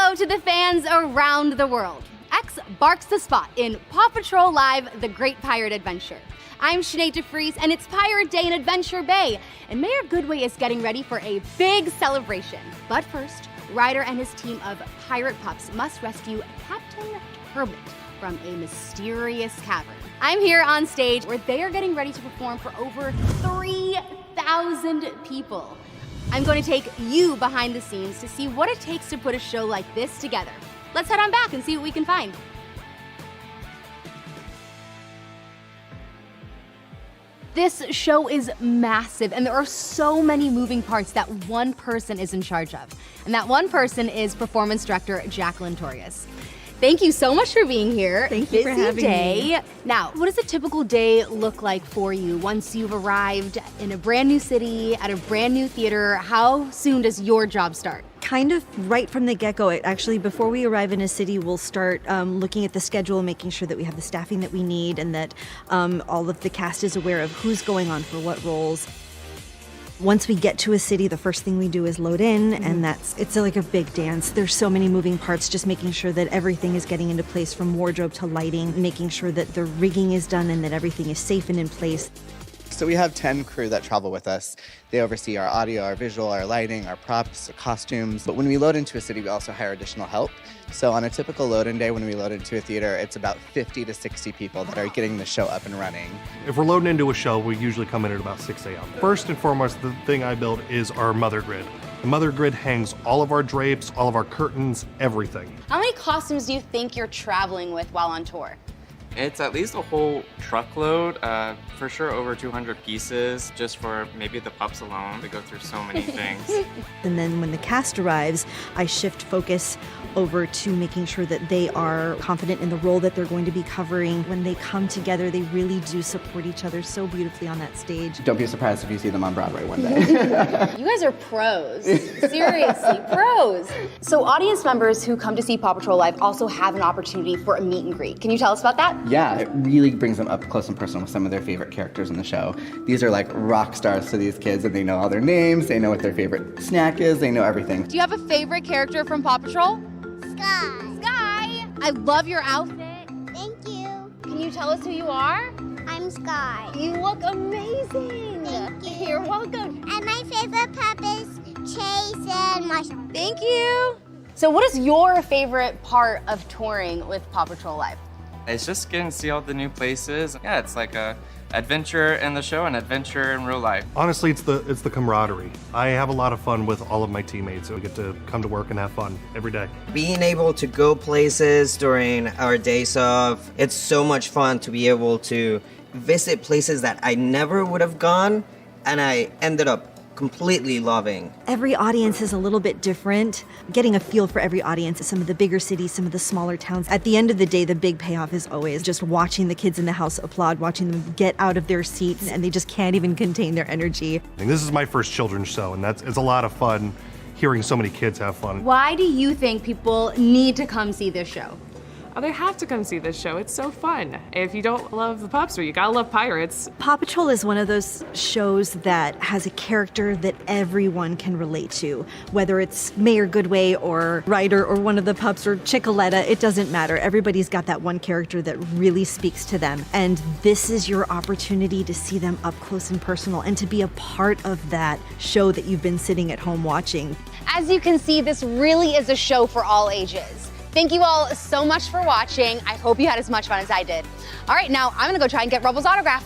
Hello to the fans around the world. X barks the spot in PAW Patrol Live, The Great Pirate Adventure. I'm Sinead DeFries, and it's Pirate Day in Adventure Bay, and Mayor Goodway is getting ready for a big celebration. But first, Ryder and his team of pirate pups must rescue Cap'n Turbot from a mysterious cavern. I'm here on stage where they are getting ready to perform for over 3,000 people. I'm going to take you behind the scenes to see what it takes to put a show like this together. Let's head on back and see what we can find. This show is massive, and there are so many moving parts that one person is in charge of. And that one person is performance director Jacqueline Torius. Thank you so much for being here. Thank you for having me. Now, what does a typical day look like for you once you've arrived in a brand new city, at a brand new theater? How soon does your job start? Kind of right from the get-go. Actually, before we arrive in a city, we'll start looking at the schedule, making sure that we have the staffing that we need and that all of the cast is aware of who's going on for what roles. Once we get to a city, the first thing we do is load in, and it's like a big dance. There's so many moving parts, just making sure that everything is getting into place from wardrobe to lighting, making sure that the rigging is done and that everything is safe and in place. So we have 10 crew that travel with us. They oversee our audio, our visual, our lighting, our props, our costumes. But when we load into a city, we also hire additional help. So on a typical load-in day when we load into a theater, it's about 50 to 60 people that are getting the show up and running. If we're loading into a show, we usually come in at about 6 a.m. First and foremost, the thing I build is our mother grid. The mother grid hangs all of our drapes, all of our curtains, everything. How many costumes do you think you're traveling with while on tour? It's at least a whole truckload, for sure over 200 pieces, just for maybe the pups alone. They go through so many things. And then when the cast arrives, I shift focus over to making sure that they are confident in the role that they're going to be covering. When they come together, they really do support each other so beautifully on that stage. Don't be surprised if you see them on Broadway one day. You guys are pros. Seriously, pros. So audience members who come to see PAW Patrol Live also have an opportunity for a meet and greet. Can you tell us about that? Yeah, it really brings them up close and personal with some of their favorite characters in the show. These are like rock stars to these kids, and they know all their names, they know what their favorite snack is, they know everything. Do you have a favorite character from PAW Patrol? Sky. Sky! I love your outfit. Thank you. Can you tell us who you are? I'm Sky. You look amazing. Thank you. You're welcome. And my favorite pup is Chase and Marshall. Thank you. So what is your favorite part of touring with PAW Patrol Live? It's just getting to see all the new places. Yeah, it's like a adventure in the show and adventure in real life. Honestly, it's the camaraderie. I have a lot of fun with all of my teammates. We get to come to work and have fun every day. Being able to go places during our days off, it's so much fun to be able to visit places that I never would have gone, and I ended up completely loving. Every audience is a little bit different. Getting a feel for every audience, some of the bigger cities, some of the smaller towns. At the end of the day, the big payoff is always just watching the kids in the house applaud, watching them get out of their seats, and they just can't even contain their energy. And this is my first children's show, and it's a lot of fun hearing so many kids have fun. Why do you think people need to come see this show? Oh, they have to come see this show. It's so fun. If you don't love the pups, or you gotta love pirates. PAW Patrol is one of those shows that has a character that everyone can relate to. Whether it's Mayor Goodway or Ryder or one of the pups or Chicoletta, it doesn't matter. Everybody's got that one character that really speaks to them. And this is your opportunity to see them up close and personal and to be a part of that show that you've been sitting at home watching. As you can see, this really is a show for all ages. Thank you all so much for watching. I hope you had as much fun as I did. All right, now I'm gonna go try and get Rubble's autograph.